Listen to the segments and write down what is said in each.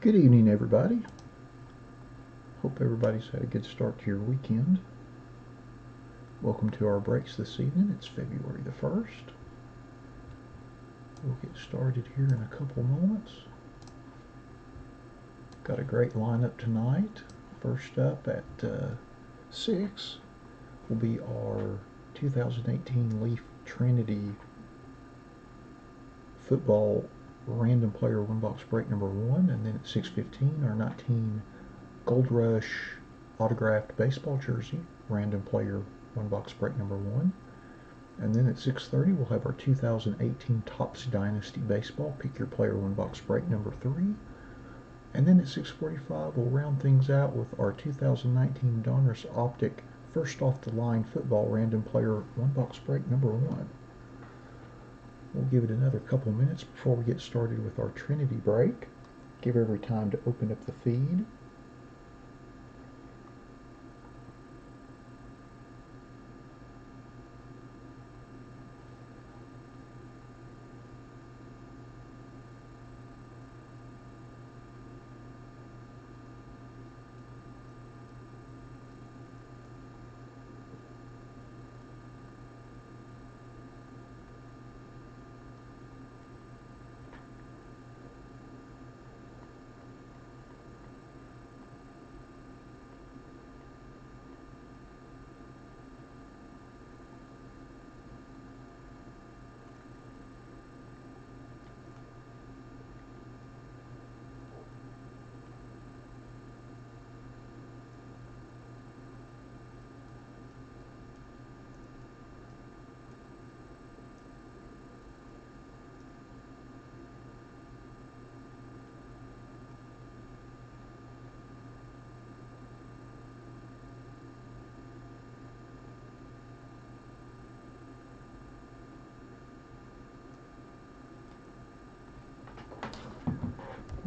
Good evening, everybody. Hope everybody's had a good start to your weekend. Welcome to our breaks this evening. It's February the 1st. We'll get started here in a couple moments. Got a great lineup tonight. First up at 6 will be our 2018 Leaf Trinity Football Random Player One Box Break number 1, and then at 6:15 our 19 Gold Rush Autographed Baseball Jersey Random Player One Box Break number 1, and then at 6:30 we'll have our 2018 Topps Dynasty Baseball Pick Your Player One Box Break number 3, and then at 6:45 we'll round things out with our 2019 Donruss Optic First Off the Line Football Random Player One Box Break number 1. We'll give it another couple minutes before we get started with our Trinity break. Give every time to open up the feed.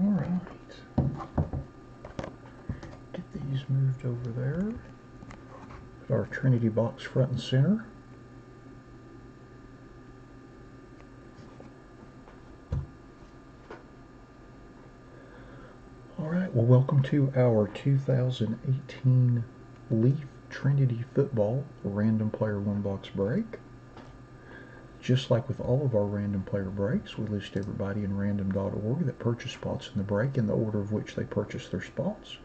Alright, get these moved over there. Put our Trinity box front and center. Alright, well, welcome to our 2018 Leaf Trinity Football Random Player One Box Break. Just like with all of our random player breaks, we list everybody in random.org that purchased spots in the break in the order of which they purchased their spots.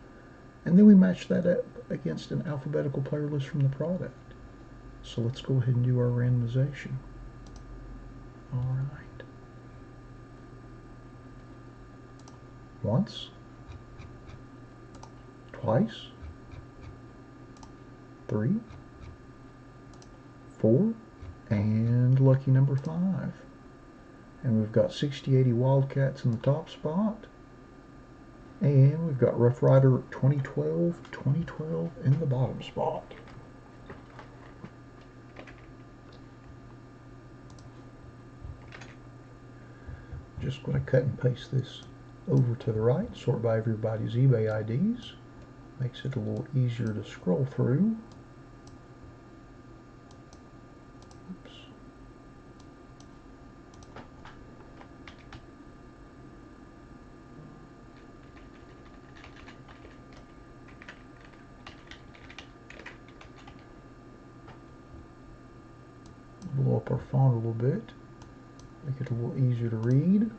And then we match that up against an alphabetical player list from the product. So let's go ahead and do our randomization. Alright. Once. Twice. 3. 4. And lucky number 5. And we've got 60/80 Wildcats in the top spot. And we've got Rough Rider 2012 in the bottom spot. Just going to cut and paste this over to the right, sort by everybody's eBay IDs. Makes it a little easier to scroll through. Blow up our font a little bit, make it a little easier to read.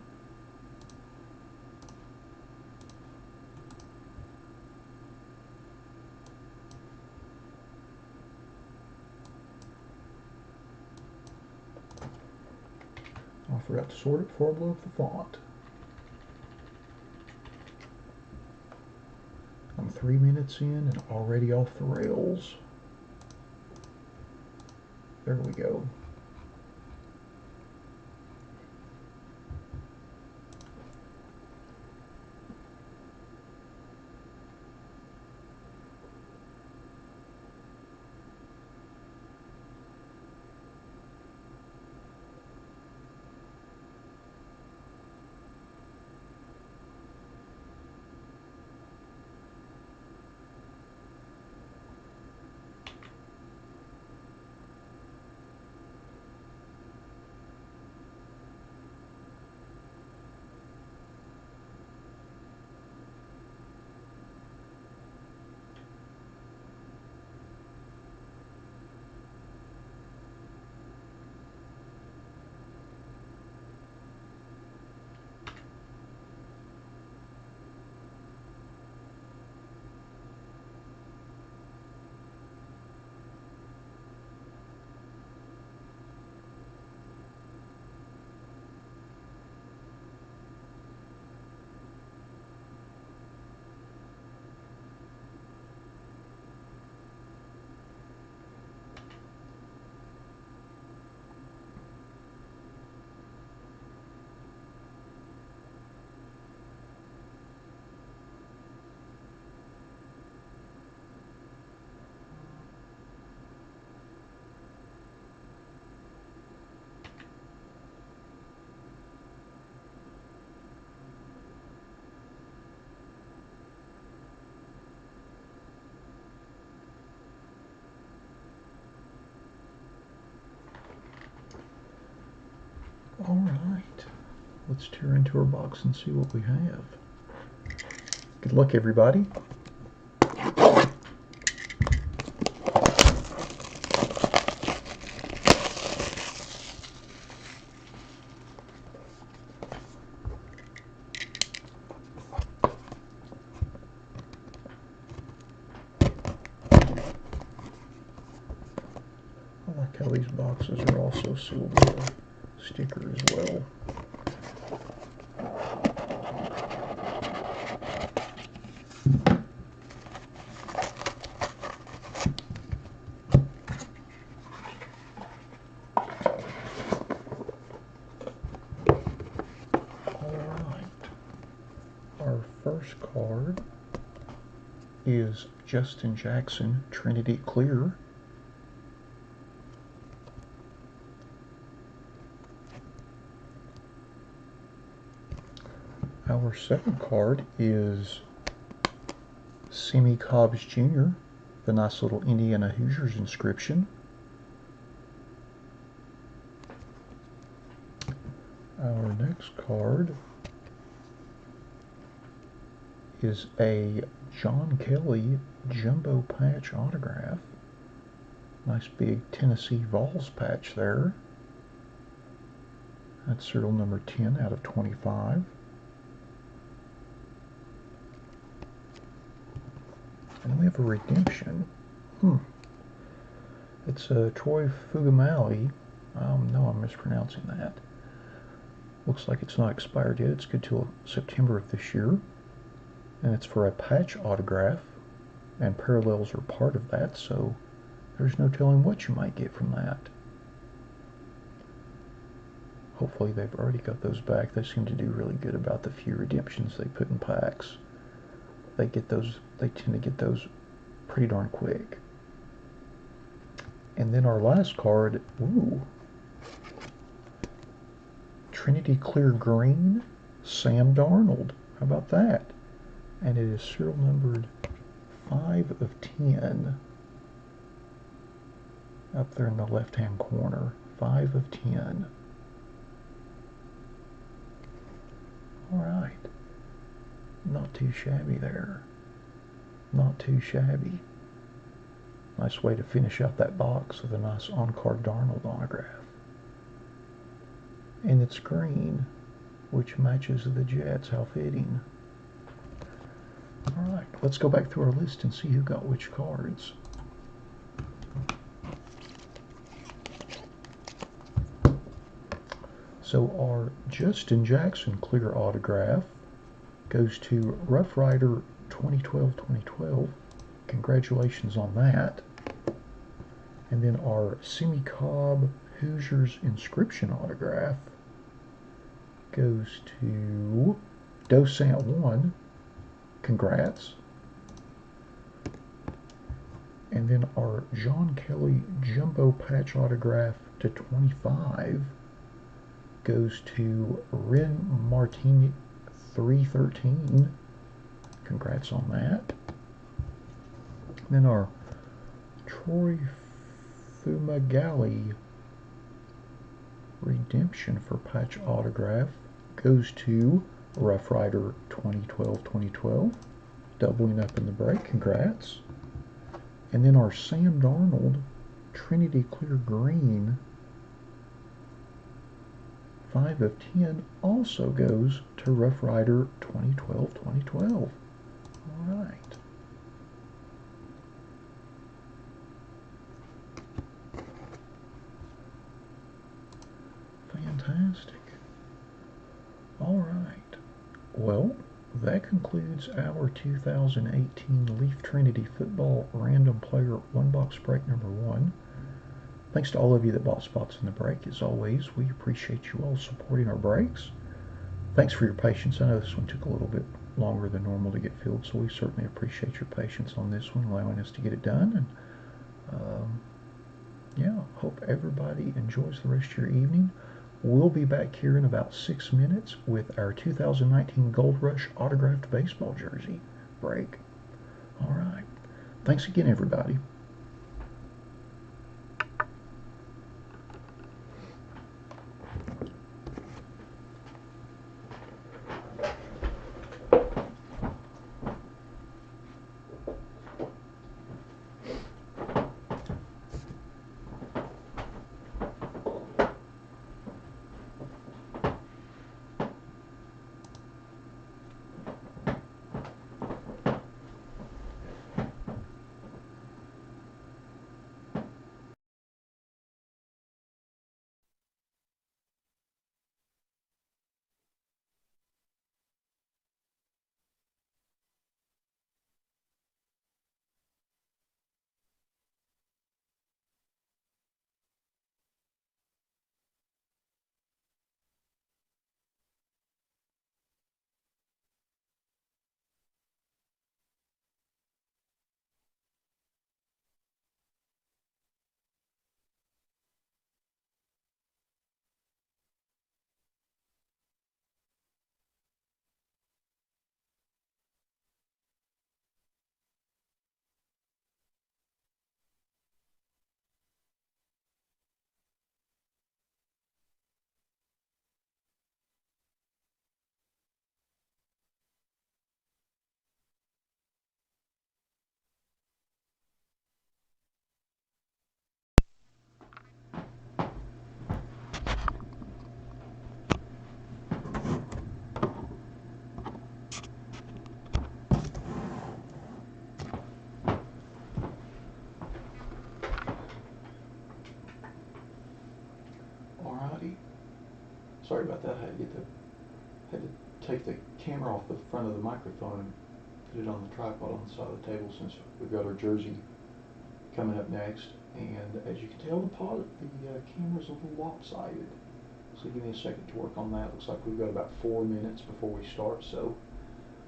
I forgot to sort it before I blow up the font. I'm 3 minutes in and already off the rails. There we go. All right, let's tear into our box and see what we have. Good luck, everybody. I like how these boxes are also sealed with a sticker as well. Alright, our first card is Justin Jackson, Trinity Clear. Our second card is Simi Cobbs Jr., the nice little Indiana Hoosiers inscription. Our next card is a John Kelly jumbo patch autograph. Nice big Tennessee Vols patch there. That's serial number 10 out of 25. And we have a redemption. It's Troy Fugamali. No, I'm mispronouncing that. Looks like it's not expired yet. It's good till September of this year. And it's for a patch autograph. And parallels are part of that, so there's no telling what you might get from that. Hopefully they've already got those back. They seem to do really good about the few redemptions they put in packs. They tend to get those pretty darn quick. And then our last card, Trinity Clear Green, Sam Darnold. How about that? And it is serial numbered 5 of 10. Up there in the left-hand corner, 5 of 10. All right. Not too shabby there. Not too shabby. Nice way to finish out that box with a nice on-card Darnold autograph. And it's green, which matches the Jets. How fitting. All right, let's go back through our list and see who got which cards. So our Justin Jackson clear autograph goes to Rough Rider 2012-2012. Congratulations on that. And then our Simi Cobb Hoosiers inscription autograph goes to Dosant 1. Congrats. And then our John Kelly jumbo patch autograph to 25 goes to Ren Martini 313. Congrats on that. And then our Troy Fumagalli redemption for patch autograph goes to Rough Rider 2012-2012. Doubling up in the break. Congrats. And then our Sam Darnold Trinity Clear Green 5 of 10 also goes to Rough Rider 2012-2012. All right. Fantastic. All right. Well, that concludes our 2018 Leaf Trinity Football Random Player One Box Break number 1. Thanks to all of you that bought spots in the break. As always, we appreciate you all supporting our breaks. Thanks for your patience. I know this one took a little bit longer than normal to get filled, so we certainly appreciate your patience on this one, allowing us to get it done. And yeah, hope everybody enjoys the rest of your evening. We'll be back here in about 6 minutes with our 2019 Gold Rush autographed baseball jersey break. All right. Thanks again, everybody. Sorry about that. I had to take the camera off the front of the microphone and put it on the tripod on the side of the table since we've got our jersey coming up next. And as you can tell, the camera's a little lopsided. So give me a second to work on that. Looks like we've got about 4 minutes before we start. So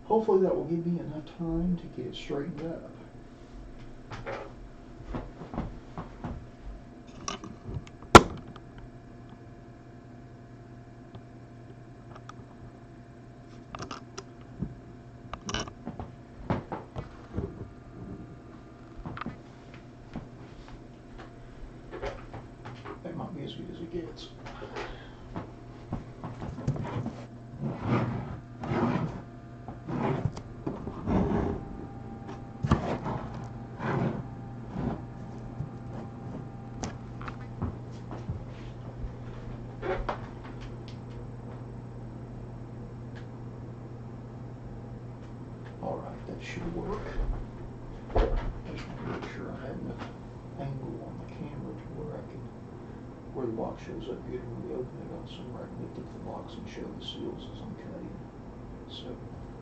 hopefully that will give me enough time to get it straightened up. That might be as good as it gets. Alright, that should work. Just want to make sure I have enough angle on the camera to where the box shows up good when we open it on somewhere. I can lift up the box and show the seals as I'm cutting. So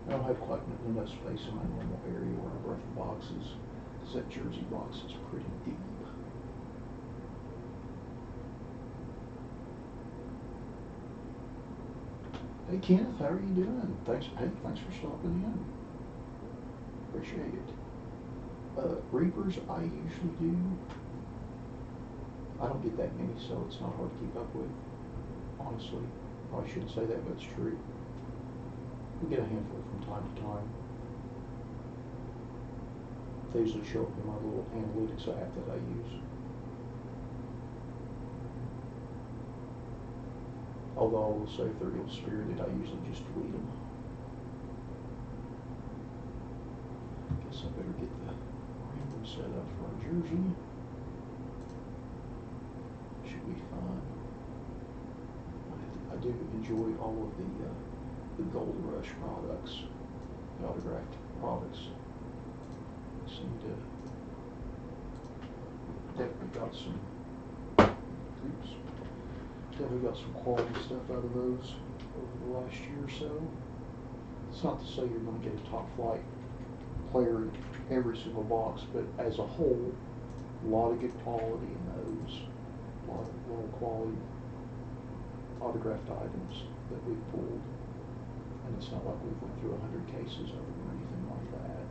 I don't have quite enough space in my normal area where I brush the boxes, because that jersey box is pretty deep. Hey Kenneth, how are you doing? Thanks for stopping in. Appreciate it. Reapers, I usually do. I don't get that many, so it's not hard to keep up with. Honestly, probably shouldn't say that, but it's true. We get a handful from time to time. They usually show up in my little analytics app that I use. Although I will say if they're ill-spirited, I usually just delete them. Guess I better get the random set up for our jersey. Should be fun. I do enjoy all of the Gold Rush products, the autographed products. Seem to definitely got some. Oops. Definitely got some quality stuff out of those over the last year or so. It's not to say you're going to get a top flight player in every single box, but as a whole, a lot of good quality in those. A lot of quality autographed items that we've pulled. And it's not like we've went through 100 cases of them or anything like that.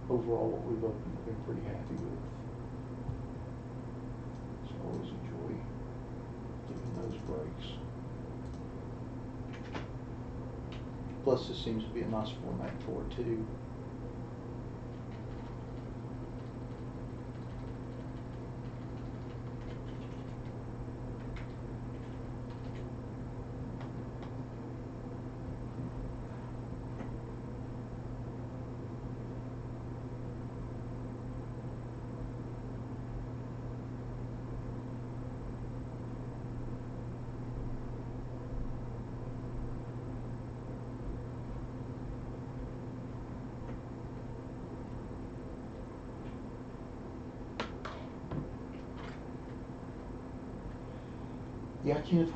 Overall, what we've opened, we've been pretty happy with. So I always enjoy giving those breaks. Plus, this seems to be a nice format for it too. Yeah, Kenneth,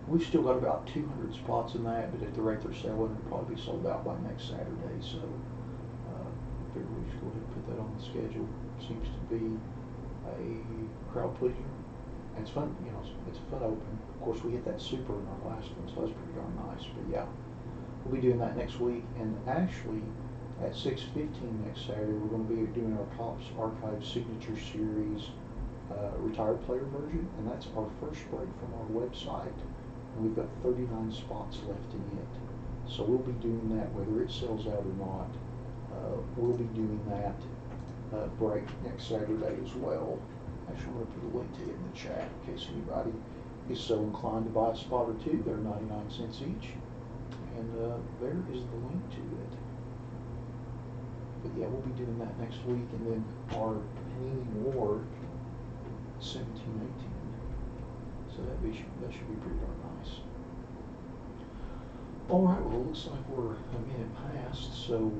we've still got about 200 spots in that, but at the rate they're selling, it'll probably be sold out by next Saturday. So I figured we should go ahead and put that on the schedule. Seems to be a crowd pleaser. And it's fun, it's a fun open. Of course, we hit that super in our last one, so that's pretty darn nice. But yeah, we'll be doing that next week. And actually, at 6:15 next Saturday, we're going to be doing our Topps Archive Signature Series retired player version, and that's our first break from our website, and we've got 39 spots left in it. So we'll be doing that whether it sells out or not. We'll be doing that break next Saturday as well. Actually, I'm going to put a link to it in the chat in case anybody is so inclined to buy a spot or two. They're 99 cents each, and there is the link to it. But yeah, we'll be doing that next week, and then our Panini War 17-18. So that should be pretty darn nice. All right, well, it looks like we're a minute past, so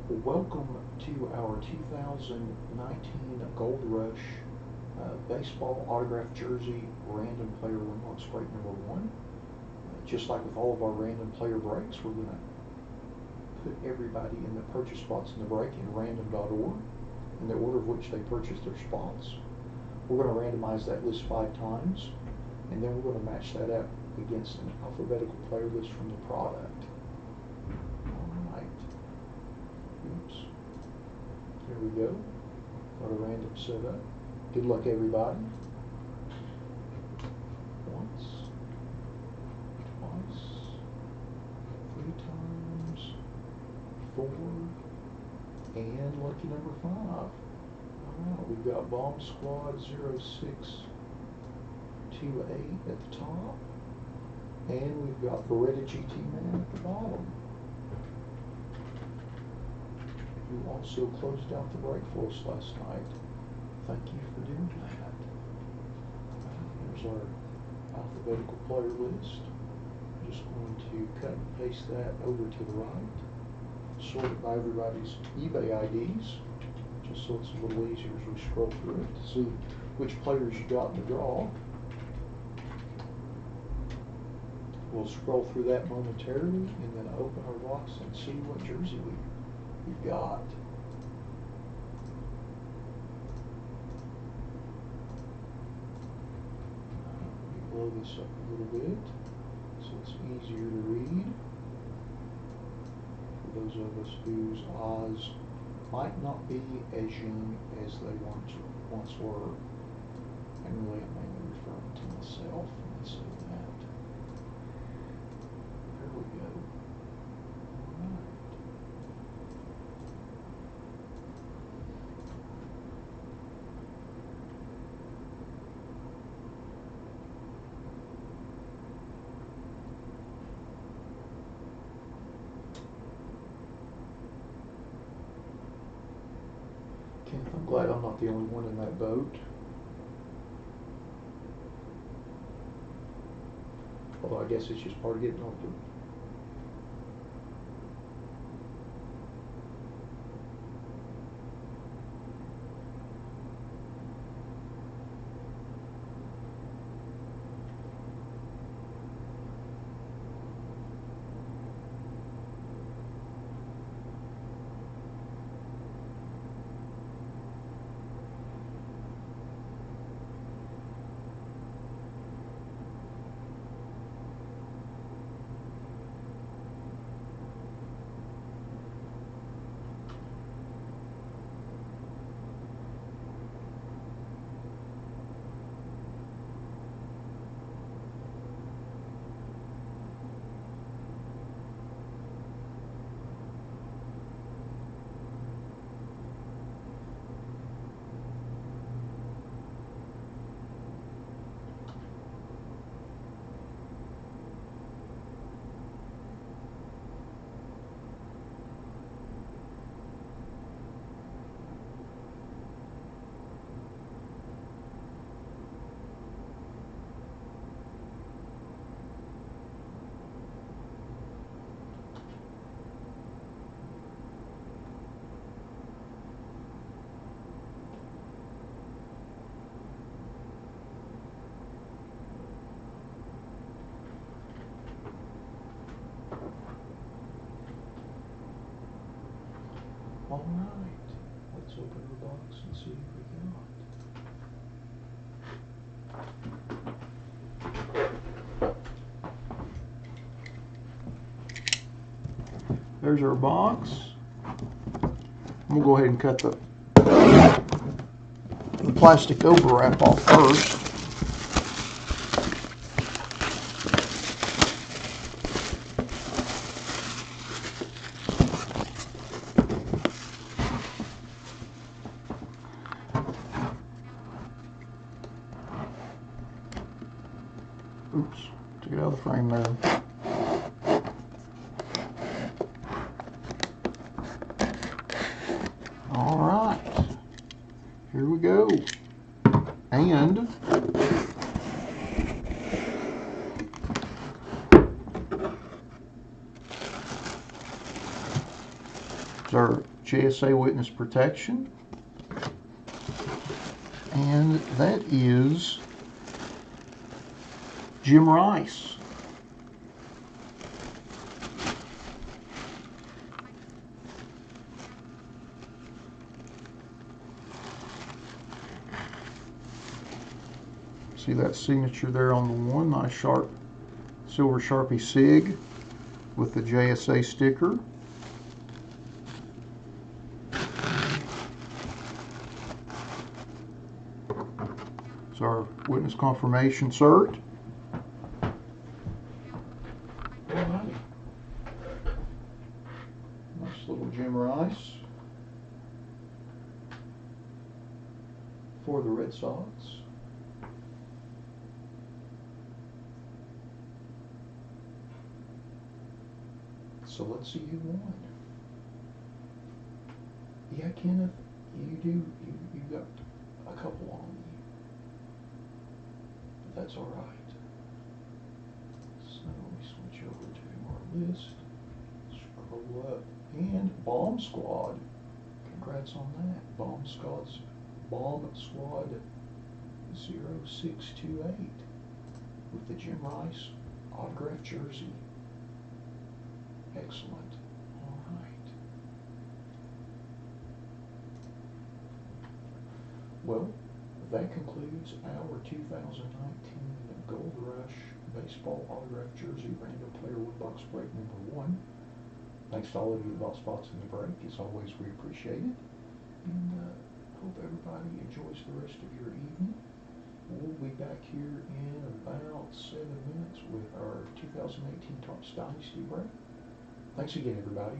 welcome to our 2019 Gold Rush Baseball autographed jersey, random player one box break number 1. Just like with all of our random player breaks, we're going to put everybody in the purchase spots in the break in random.org in the order of which they purchased their spots. We're going to randomize that list 5 times, and then we're going to match that up against an alphabetical player list from the product. All right. Oops. Here we go. Got a random setup. Good luck, everybody. Once, twice, 3 times, 4, and lucky number 5. All right, we've got Bomb Squad 0628 at the top, and we've got Beretta GT Man at the bottom, who also closed out the break for us last night. Thank you for doing that. Here's our alphabetical player list. Just going to cut and paste that over to the right. Sort it by everybody's eBay IDs, just so it's a little easier as we scroll through it to see which players you got in the draw. We'll scroll through that momentarily and then open our box and see what jersey we've got. Blow this up a little bit so it's easier to read for those of us whose eyes might not be as young as they once were. And really, I'm mainly referring to myself when I say that. There we go. All right. Kenneth, I'm glad I'm not the only one in that boat. Although I guess it's just part of getting older. All right, let's open the box and see what we got. There's our box. I'm going to go ahead and cut the plastic overwrap off first. Oops, took it out of the frame there. All right, here we go. And it's our JSA witness protection. And that is Jim Rice. See that signature there on the one, nice sharp silver Sharpie Sig with the JSA sticker. It's our witness confirmation cert. Alrighty. Nice little Jim Rice for the Red Sox. So let's see who won. Yeah, Kenneth, you got a couple on you. But that's all right. So let me switch over to our list. Scroll up. And Bomb Squad. Congrats on that. Bomb Squad 0628 with the Jim Rice autographed jersey. Excellent. All right. Well, that concludes our 2019 Gold Rush Baseball Autographed Jersey Random Player One Box Break number 1. Thanks to all of you that bought spots in the break. As always, we appreciate it. And hope everybody enjoys the rest of your evening. We'll be back here in about 7 minutes with our 2018 Topps Dynasty break. Thanks again, everybody.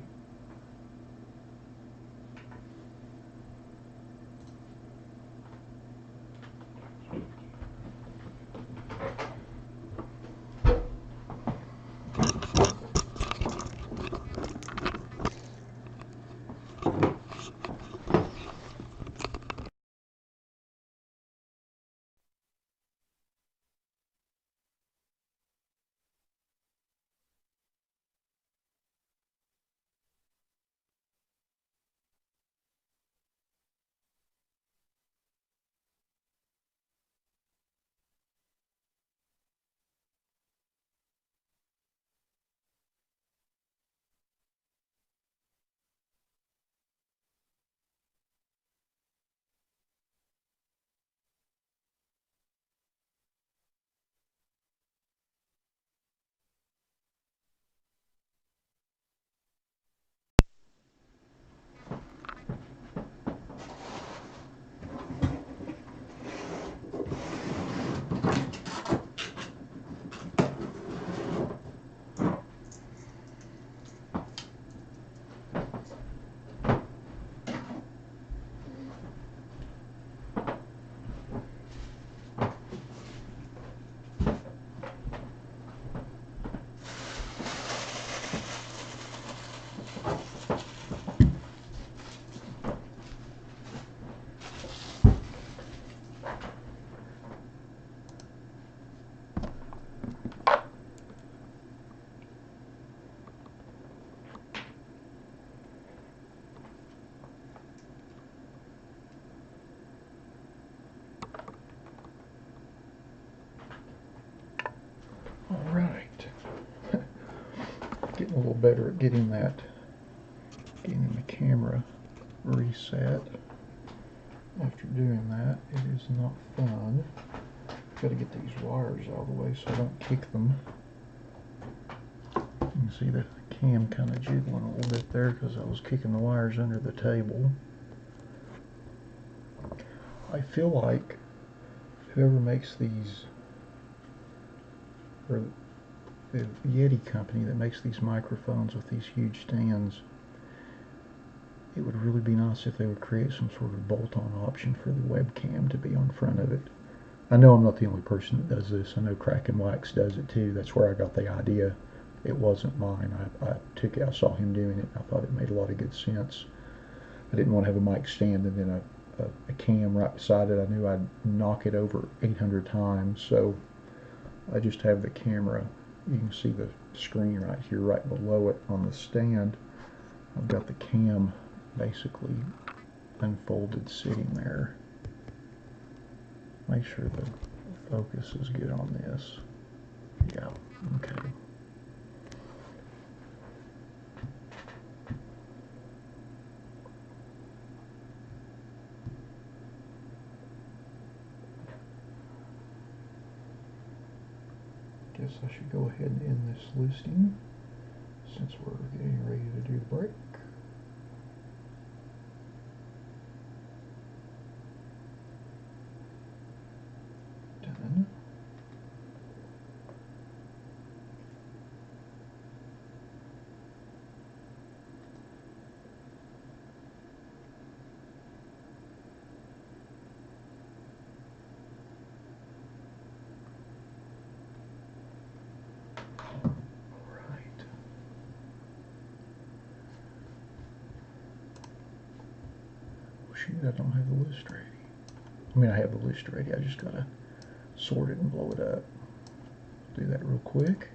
All right. Getting a little better at getting the camera reset. After doing that, it is not fun. Got to get these wires out of the way so I don't kick them. You can see the cam kind of jiggling a little bit there because I was kicking the wires under the table. I feel like whoever makes these, or the Yeti company that makes these microphones with these huge stands, it would really be nice if they would create some sort of bolt-on option for the webcam to be on front of it. I know I'm not the only person that does this. I know Crack and Wax does it too. That's where I got the idea. It wasn't mine. I saw him doing it. I thought it made a lot of good sense. I didn't want to have a mic stand and then a cam right beside it. I knew I'd knock it over 800 times, so I just have the camera. You can see the screen right here, right below it on the stand. I've got the cam basically unfolded sitting there. Make sure the focus is good on this. Yeah, okay. Guess I should go ahead and end this listing since we're getting ready to do the break. Done. Shoot, I don't have the list ready. I mean, I have the list ready. I just gotta sort it and blow it up. Do that real quick.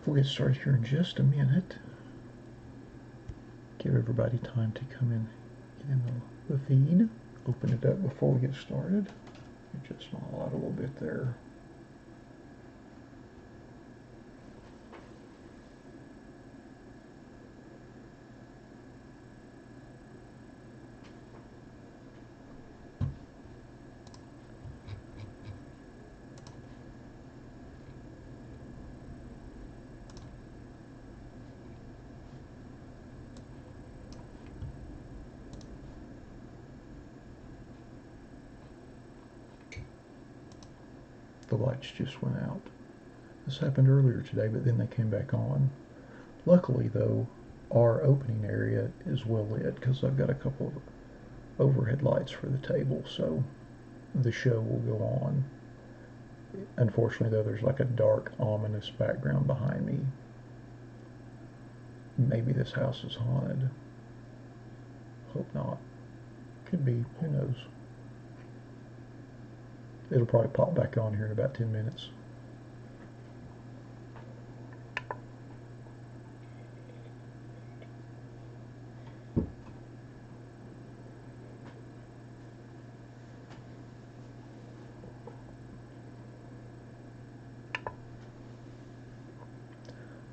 We'll get started here in just a minute. Give everybody time to come in, get in the feed. Open it up before we get started. Adjust my light a little bit there. The lights just went out. This happened earlier today, but then they came back on. Luckily, though, our opening area is well lit because I've got a couple of overhead lights for the table, so the show will go on. Unfortunately, though, there's like a dark, ominous background behind me. Maybe this house is haunted. Hope not. Could be. Who knows? It'll probably pop back on here in about 10 minutes.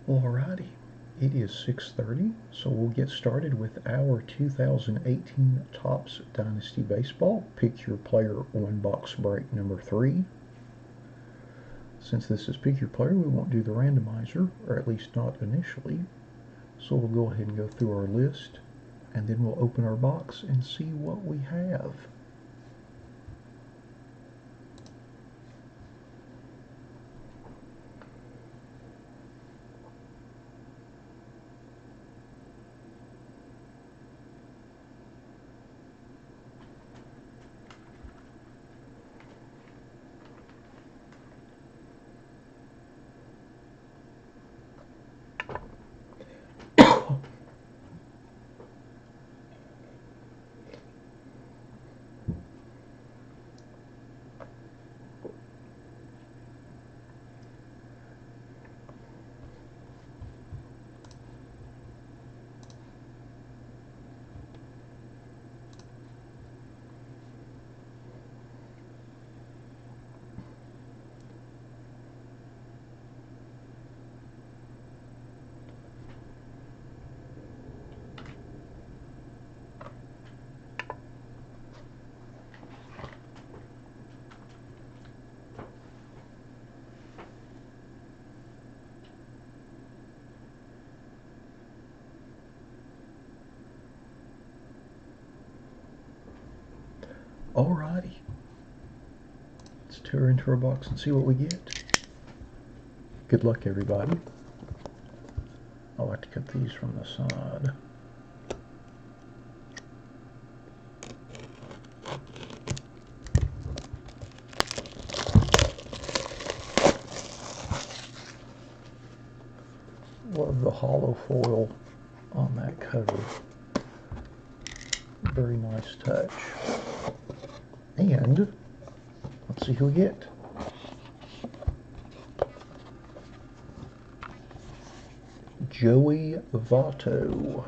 Alrighty, it is 6:30, so we'll get started with our 2018 Topps Dynasty Baseball Pick Your Player one box break number 3. Since this is Pick Your Player, we won't do the randomizer, or at least not initially. So we'll go ahead and go through our list, and then we'll open our box and see what we have. Alrighty. Let's tear into our box and see what we get. Good luck, everybody. I like to cut these from the side. Love the hollow foil on that cover. Very nice touch. And let's see who we get. Joey Votto.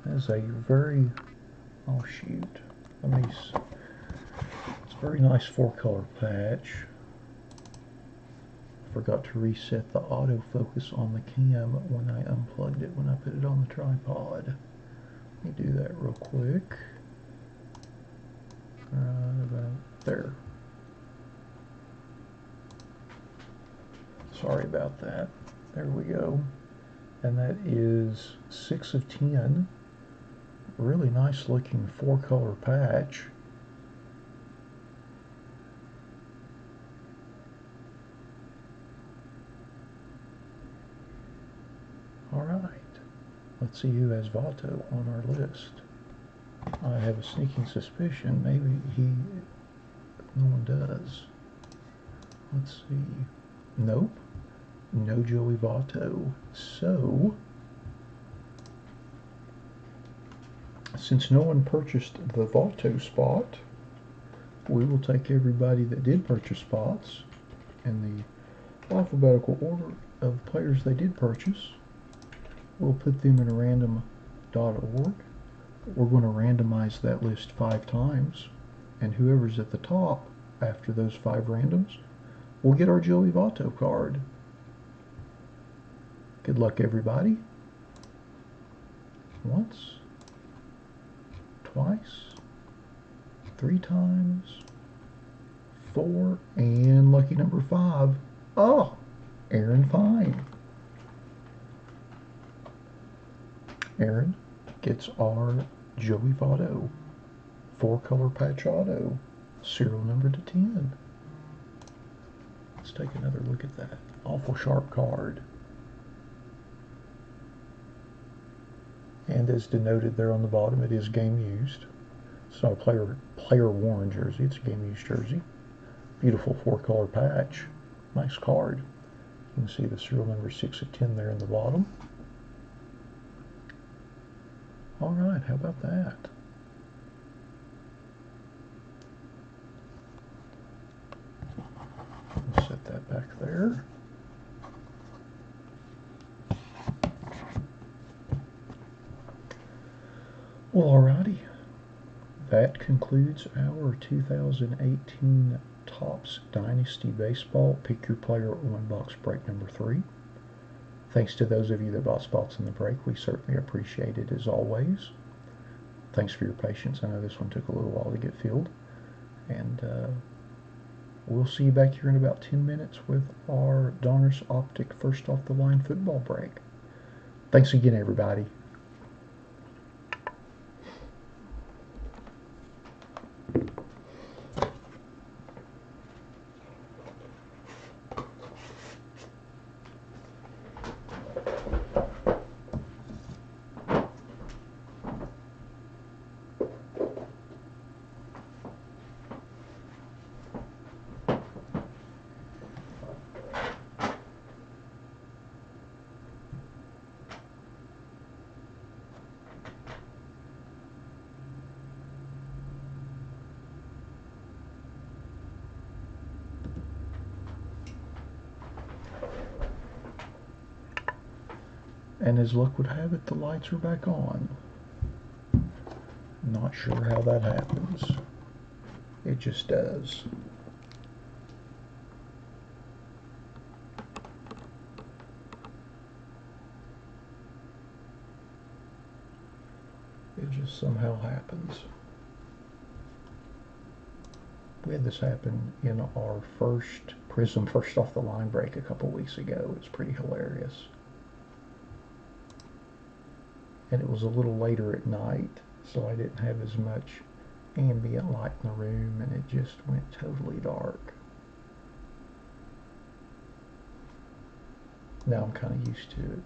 That's a very, oh shoot, it's a very nice 4-color patch. Forgot to reset the autofocus on the cam when I unplugged it, when I put it on the tripod. Let me do that real quick. Right about there. Sorry about that. There we go. And that is 6 of 10. Really nice looking 4-color patch. Alright, let's see who has Votto on our list. I have a sneaking suspicion maybe no one does. Let's see. Nope, no Joey Votto. So, since no one purchased the Votto spot, we will take everybody that did purchase spots in the alphabetical order of players they did purchase. We'll put them in a random.org. We're going to randomize that list 5 times, and whoever's at the top after those 5 randoms will get our Joey Votto card. Good luck, everybody. Once, twice, 3 times, 4, and lucky number 5. Oh, Aaron Fine. Aaron gets our Joey Votto 4-color patch auto, serial number to 10. Let's take another look at that. Awful sharp card. And as denoted there on the bottom, it is game used. It's not a player worn jersey, it's a game used jersey. Beautiful 4-color patch. Nice card. You can see the serial number 6 of 10 there in the bottom. Alright, how about that? We'll set that back there. Well, alrighty. That concludes our 2018 Topps Dynasty Baseball Pick Your Player 1-box break number 3. Thanks to those of you that bought spots in the break. We certainly appreciate it as always. Thanks for your patience. I know this one took a little while to get filled. And we'll see you back here in about 10 minutes with our Donruss Optic first off the line football break. Thanks again, everybody. And as luck would have it, the lights are back on. Not sure how that happens. It just does. It just somehow happens. We had this happen in our first Prism first off the line break a couple weeks ago. It's pretty hilarious. and it was a little later at night, so I didn't have as much ambient light in the room, and it just went totally dark. Now I'm kind of used to it.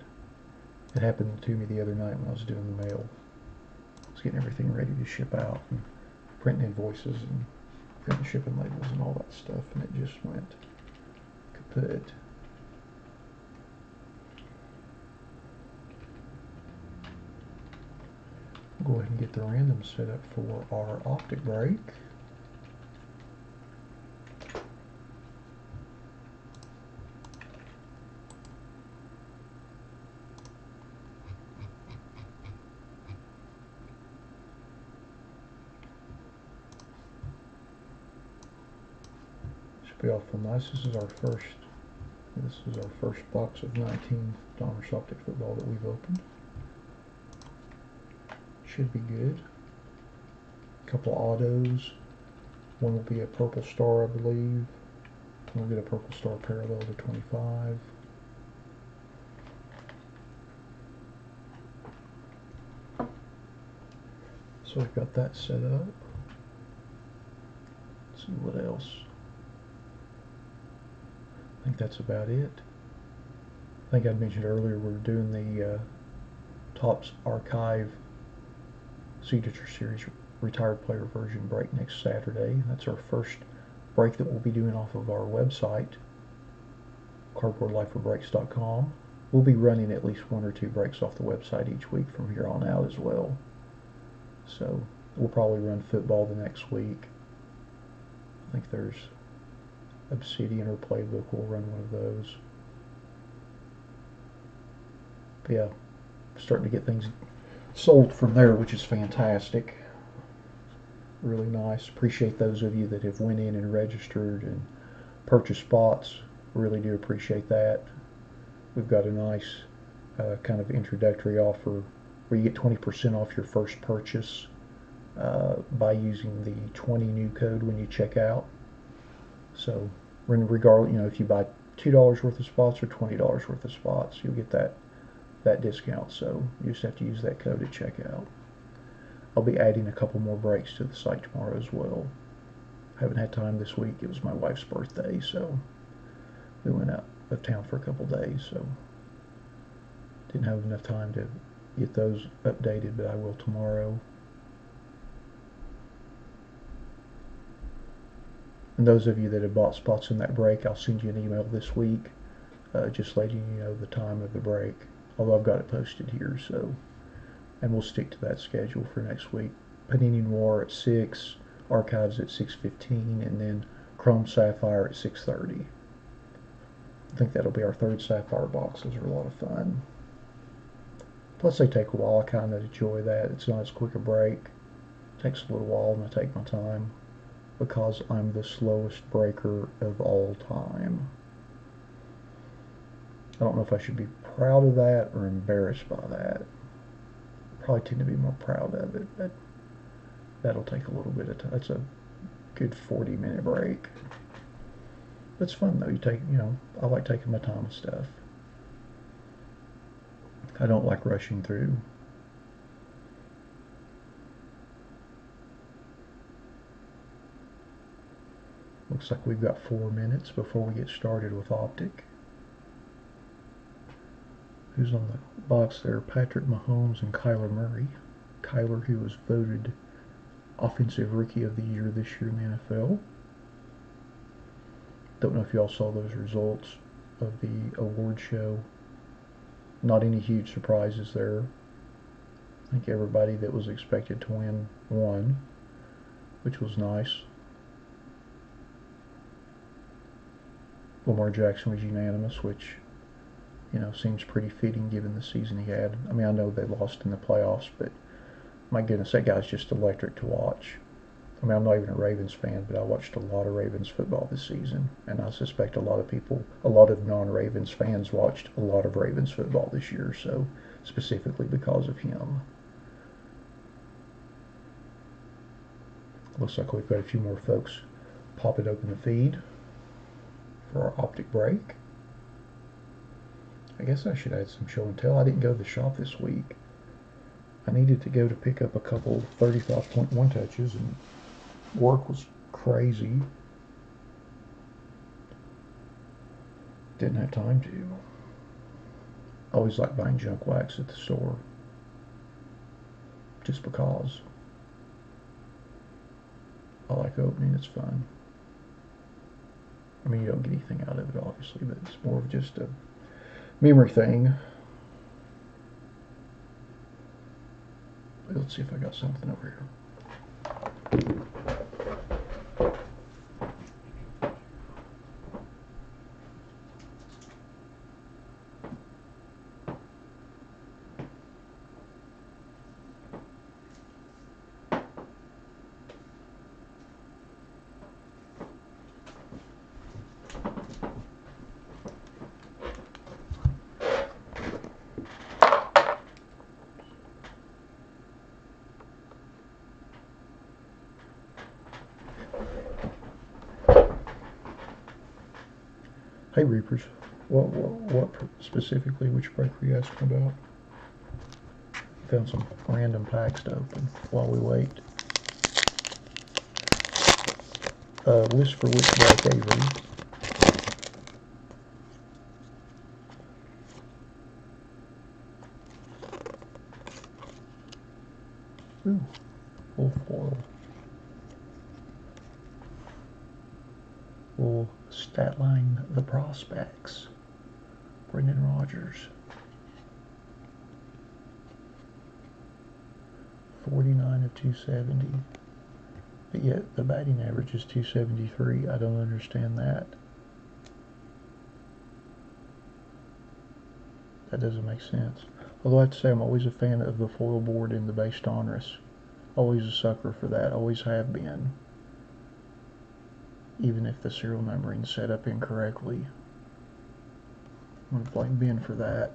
It happened to me the other night when I was doing the mail. I was getting everything ready to ship out and printing invoices and printing shipping labels and all that stuff, and it just went kaput. Go ahead and get the random set up for our optic break. Should be awful nice. This is our first box of 19 Donruss Optic football that we've opened. Should be good. A couple of autos. One will be a purple star, I believe. We'll get a purple star parallel to 25. So we've got that set up. Let's see what else. I think that's about it. I think I mentioned earlier we're doing the Topps Archive Signature Series Retired Player version break next Saturday. That's our first break that we'll be doing off of our website, cardboardliferbreaks.com. We'll be running at least one or two breaks off the website each week from here on out as well. So we'll probably run football the next week. I think there's Obsidian or Playbook. We'll run one of those. But yeah, starting to get things sold from there, which is fantastic. Really nice. Appreciate those of you that have went in and registered and purchased spots. Really do appreciate that. We've got a nice kind of introductory offer where you get 20% off your first purchase by using the 20 new code when you check out. So regardless, if you buy $2 worth of spots or $20 worth of spots, you'll get that discount. So you just have to use that code at checkout. I'll be adding a couple more breaks to the site tomorrow as well. Haven't had time this week. It was my wife's birthday, so we went out of town for a couple days, so didn't have enough time to get those updated, but I will tomorrow. And those of you that have bought spots in that break, I'll send you an email this week just letting you know the time of the break, although I've got it posted here, so, and we'll stick to that schedule for next week. Panini Noir at 6, Archives at 6:15, and then Chrome Sapphire at 6:30. I think that'll be our third Sapphire box. Those are a lot of fun. Plus they take a while. I kind of enjoy that. It's not as quick a break. It takes a little while, and I take my time because I'm the slowest breaker of all time. I don't know if I should be proud of that or embarrassed by that. Probably tend to be more proud of it, but that'll take a little bit of time. That's a good 40-minute break. It's fun though. I like taking my time with stuff. I don't like rushing through. Looks like we've got 4 minutes before we get started with Optic. Who's on the box there? Patrick Mahomes and Kyler Murray. Kyler, who was voted Offensive Rookie of the Year this year in the NFL. Don't know if y'all saw those results of the award show. Not any huge surprises there. I think everybody that was expected to win won, which was nice. Lamar Jackson was unanimous, which seems pretty fitting given the season he had. I mean, I know they lost in the playoffs, but my goodness, that guy's just electric to watch. I mean, I'm not even a Ravens fan, but I watched a lot of Ravens football this season, and I suspect a lot of non-Ravens fans watched a lot of Ravens football this year, so specifically because of him. Looks like we've got a few more folks popping open the feed for our Optic break. I guess I should add some show and tell. I didn't go to the shop this week. I needed to go to pick up a couple 35.1 touches, and work was crazy. Didn't have time to. I always like buying junk wax at the store, just because. I like opening, it's fun. I mean, you don't get anything out of it, obviously, but it's more of just a memory thing. Let's see if I got something over here. Hey Reapers, what specifically, which break were you asking about? Found some random packs to open while we wait. List for which break, Avery? Ooh, full foil. We'll stat line the prospects. Brendan Rodgers. 49 of 270. But yet the batting average is 273. I don't understand that. That doesn't make sense. Although I have to say I'm always a fan of the foil board and the base donruss. Always a sucker for that. Always have been. Even if the serial numbering is set up incorrectly. I'm going to blame Ben for that.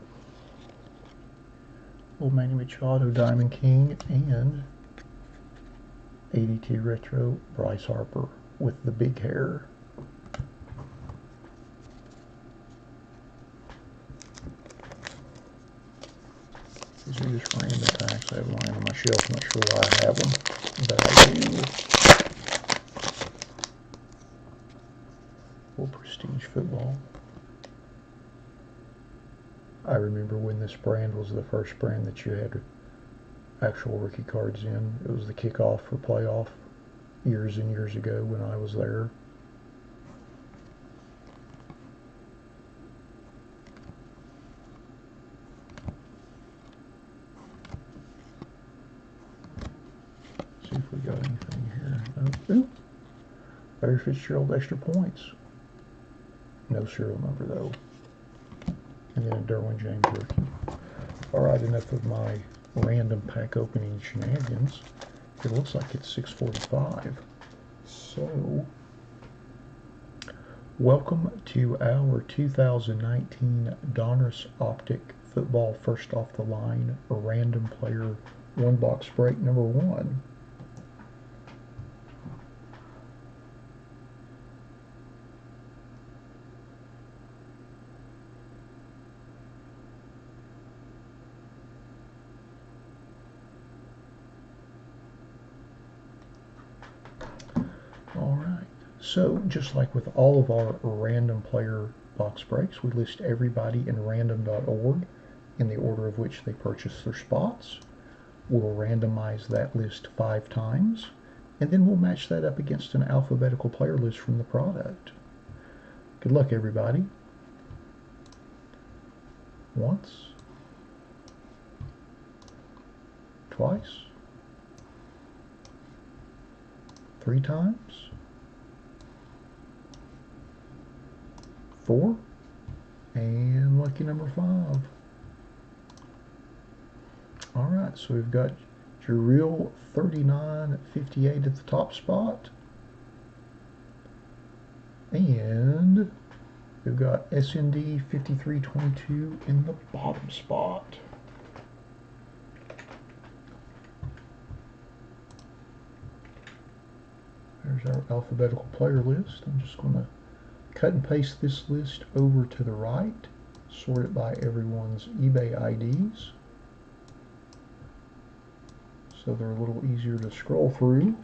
Old Manny Machado, Diamond King, and 82 Retro Bryce Harper with the big hair. These are just random packs I have lying on my shelf. I'm not sure why I have them, but I do. Little Prestige Football. I remember when this brand was the first brand that you had actual rookie cards in. It was the kickoff for playoff years and years ago when I was there. See if we got anything here. Ooh. Larry Fitzgerald extra points. No serial number though. And then a Derwin James rookie. Alright, enough of my random pack opening shenanigans. It looks like it's 6:45. So, welcome to our 2019 Donruss Optic Football First Off the Line Random Player One Box Break number 1. Alright, so just like with all of our random player box breaks, we list everybody in random.org in the order of which they purchase their spots. We'll randomize that list 5 times, and then we'll match that up against an alphabetical player list from the product. Good luck, everybody. Once, twice, 3 times, 4, and lucky number 5. Alright, so we've got Jarrell 3958 at the top spot. And we've got SND 5322 in the bottom spot. There's our alphabetical player list. I'm just going to cut and paste this list over to the right, sort it by everyone's eBay IDs. so they're a little easier to scroll through.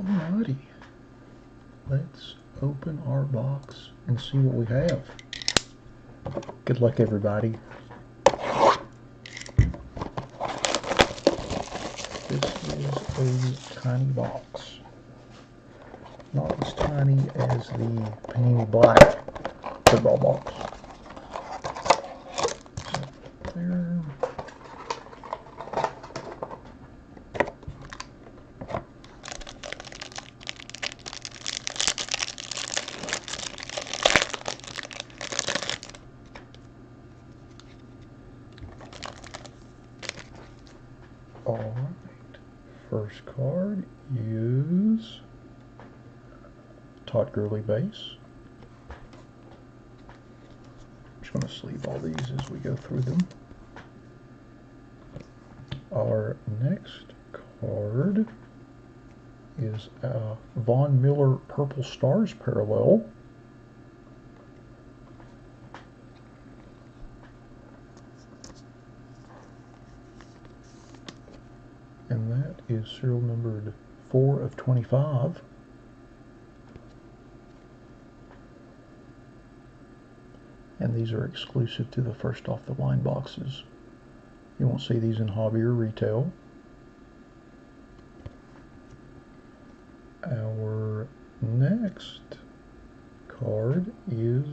Alrighty, let's open our box and see what we have. Good luck, everybody. This is a tiny box. Not as tiny as the Panini Black football box. There. Alright, first card is Todd Gurley base. I'm just going to sleeve all these as we go through them. Our next card is Von Miller Purple Stars parallel. And that is serial numbered 4 of 25. And these are exclusive to the first off the line boxes. You won't see these in hobby or retail. Our next card is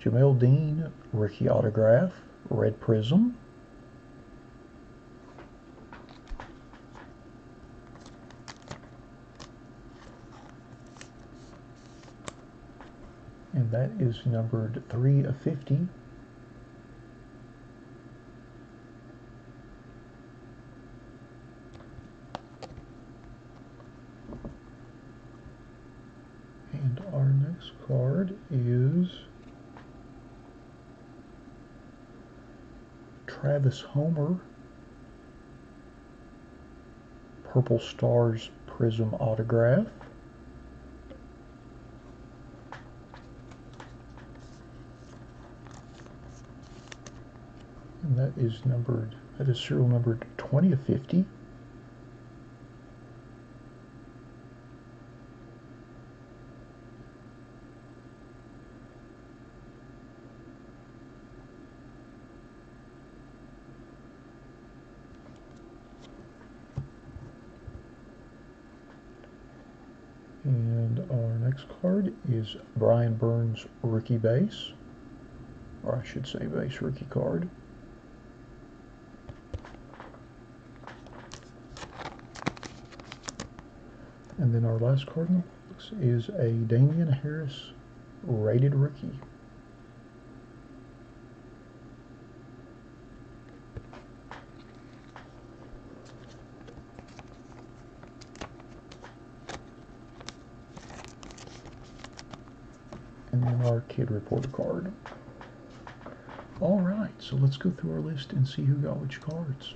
Jamel Dean rookie autograph, red prism. And that is numbered 3 of 50. And our next card is Travis Homer Purple Stars Prism autograph. And that is serial numbered 20 of 50. And our next card is Brian Burns rookie base, or I should say base rookie card. And then our last card in the box is a Damian Harris rated rookie. And then our kid reporter card. Alright, so let's go through our list and see who got which cards.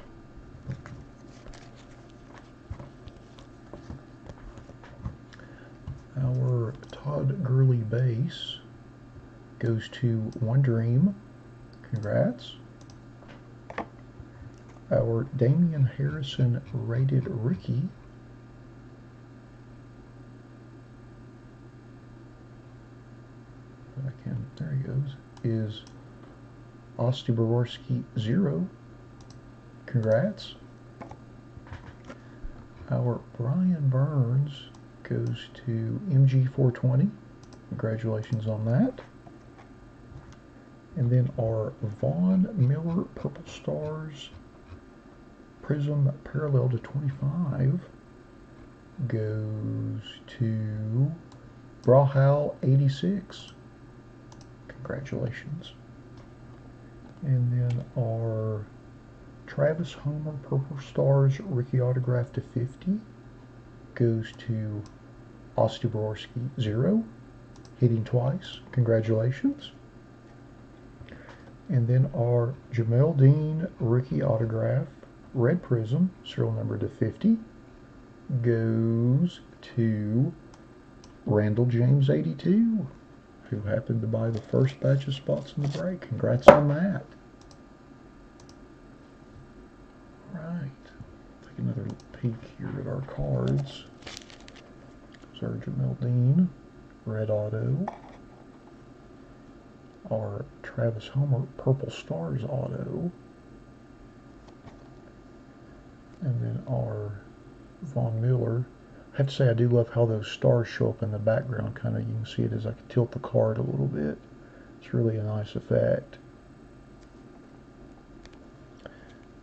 Our Todd Gurley base goes to One Dream. Congrats. Our Damian Harrison rated rookie there he goes, is Osteborowski 0. Congrats. Our Brian Burns goes to MG420. Congratulations on that. And then our Von Miller Purple Stars Prism parallel to 25 goes to Brahal 86. Congratulations. And then our Travis Homer Purple Stars rookie autograph to 50 goes to Osteborowski 0, hitting twice. Congratulations. And then our Jamel Dean rookie autograph red prism, serial number to 50, goes to Randall James 82, who happened to buy the first batch of spots in the break. Congrats on that. Right. another peek here at our cards. Sergeant Mildine, red auto. Our Travis Homer Purple Stars auto. And then our Von Miller. I have to say I do love how those stars show up in the background. Kind of, you can see it as I can tilt the card a little bit. It's really a nice effect.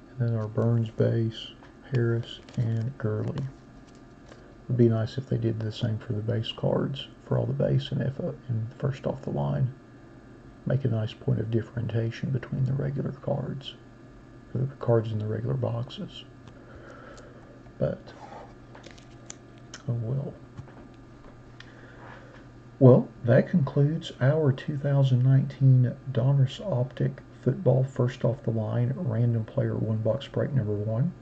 And then our Burns base, Harris, and Gurley. It would be nice if they did the same for the base cards, for all the base and first off the line. Make a nice point of differentiation between the regular cards, for the cards in the regular boxes. But, oh well. Well, that concludes our 2019 Donruss Optic Football First Off the Line Random Player One Box Break number 1.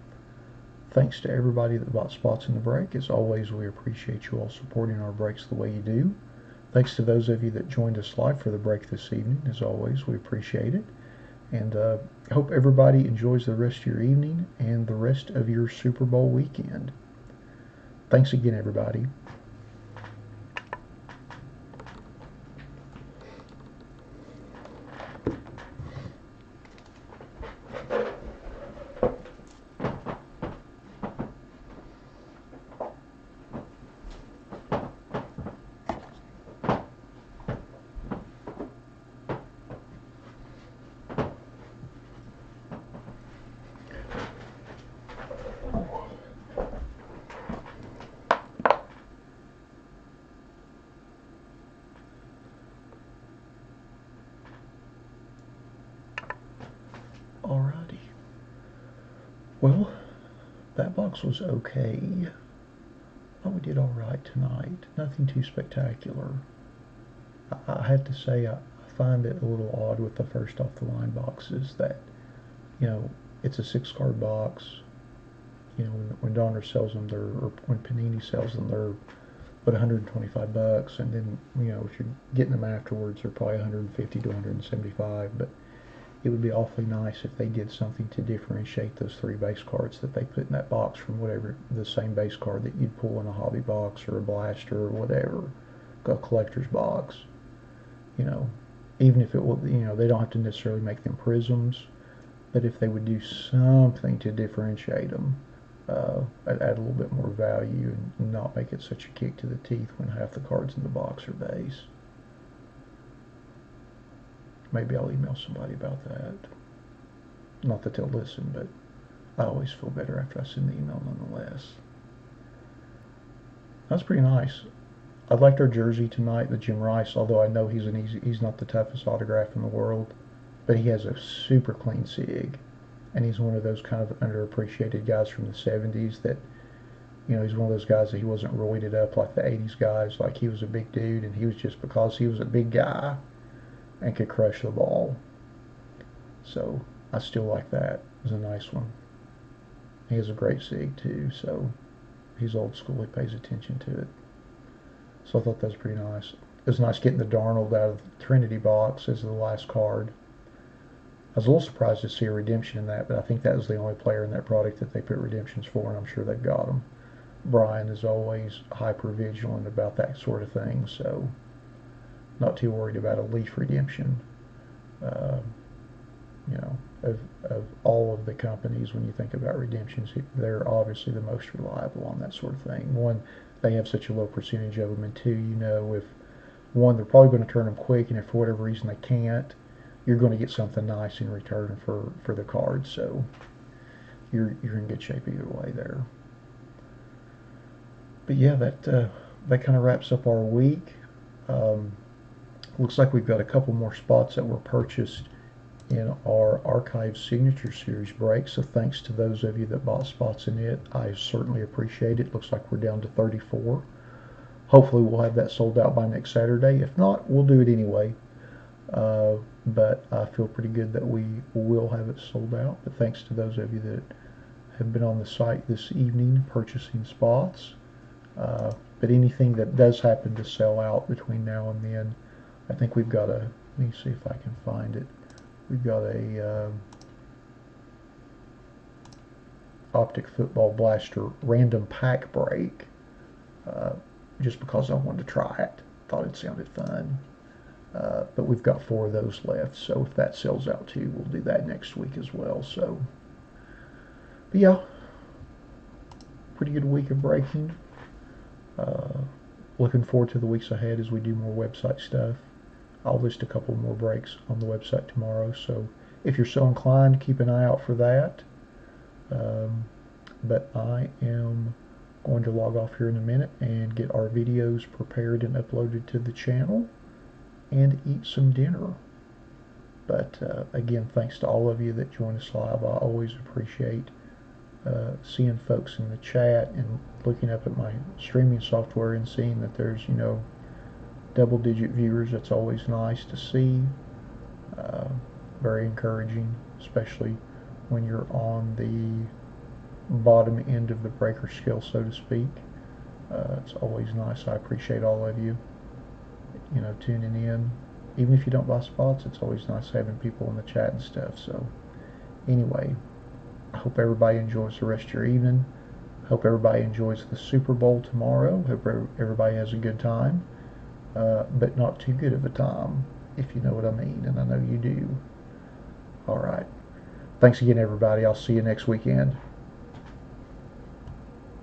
Thanks to everybody that bought spots in the break. As always, we appreciate you all supporting our breaks the way you do. Thanks to those of you that joined us live for the break this evening. As always, we appreciate it. And I hope everybody enjoys the rest of your evening and the rest of your Super Bowl weekend. Thanks again, everybody. Alrighty. Well, that box was okay. I thought we did alright tonight. Nothing too spectacular. I have to say, I find it a little odd with the first off the line boxes that, you know, it's a 6-card box. You know, when Donruss sells them, or when Panini sells them, they're but $125, and then, you know, if you're getting them afterwards, they're probably $150 to $175. But it would be awfully nice if they did something to differentiate those 3 base cards that they put in that box from whatever, the same base card that you'd pull in a hobby box or a blaster or whatever, a collector's box. You know, even if it will, you know, they don't have to necessarily make them prisms, but if they would do something to differentiate them, add a little bit more value and not make it such a kick to the teeth when half the cards in the box are base. Maybe I'll email somebody about that. Not that they'll listen, but I always feel better after I send the email nonetheless. That's pretty nice. I liked our jersey tonight, the Jim Rice, although I know he's not the toughest autograph in the world, but he has a super clean sig, and he's one of those kind of underappreciated guys from the 70s that, you know, he's one of those guys that he wasn't roided up like the 80s guys, like he was a big dude, and he was just because he was a big guy and could crush the ball. So I still like that. It's a nice one. He has a great sig too, so he's old school. He pays attention to it. So I thought that was pretty nice. It was nice getting the Darnold out of the Trinity box as the last card. I was a little surprised to see a redemption in that, but I think that was the only player in that product that they put redemptions for, and I'm sure they've got them. Brian is always hyper vigilant about that sort of thing, so not too worried about a Leaf redemption. You know, of all of the companies, when you think about redemptions, they're obviously the most reliable on that sort of thing. One, they have such a low percentage of them, and two, you know, if one, they're probably going to turn them quick, and if for whatever reason they can't, you're going to get something nice in return for the card. So you're in good shape either way there. But yeah, that kind of wraps up our week. Looks like we've got a couple more spots that were purchased in our Archive Signature Series break, so thanks to those of you that bought spots in it. I certainly appreciate it. Looks like we're down to 34. Hopefully we'll have that sold out by next Saturday. If not, we'll do it anyway. But I feel pretty good that we will have it sold out. But thanks to those of you that have been on the site this evening purchasing spots. But anything that does happen to sell out between now and then, I think we've got a, let me see if I can find it. We've got a Optic Football Blaster random pack break, just because I wanted to try it. Thought it sounded fun. But we've got 4 of those left, so if that sells out too, we'll do that next week as well. So, but yeah, pretty good week of breaking. Looking forward to the weeks ahead as we do more website stuff. I'll list a couple more breaks on the website tomorrow, so if you're so inclined, keep an eye out for that. But I am going to log off here in a minute and get our videos prepared and uploaded to the channel and eat some dinner. But again, thanks to all of you that join us live. I always appreciate seeing folks in the chat and looking up at my streaming software and seeing that there's, double-digit viewers. That's always nice to see. Very encouraging, especially when you're on the bottom end of the breaker scale, so to speak. It's always nice. I appreciate all of you, tuning in. Even if you don't buy spots, it's always nice having people in the chat and stuff. So anyway, I hope everybody enjoys the rest of your evening. Hope everybody enjoys the Super Bowl tomorrow. Hope everybody has a good time, but not too good of a time, if you know what I mean, and I know you do. All right. Thanks again, everybody. I'll see you next weekend.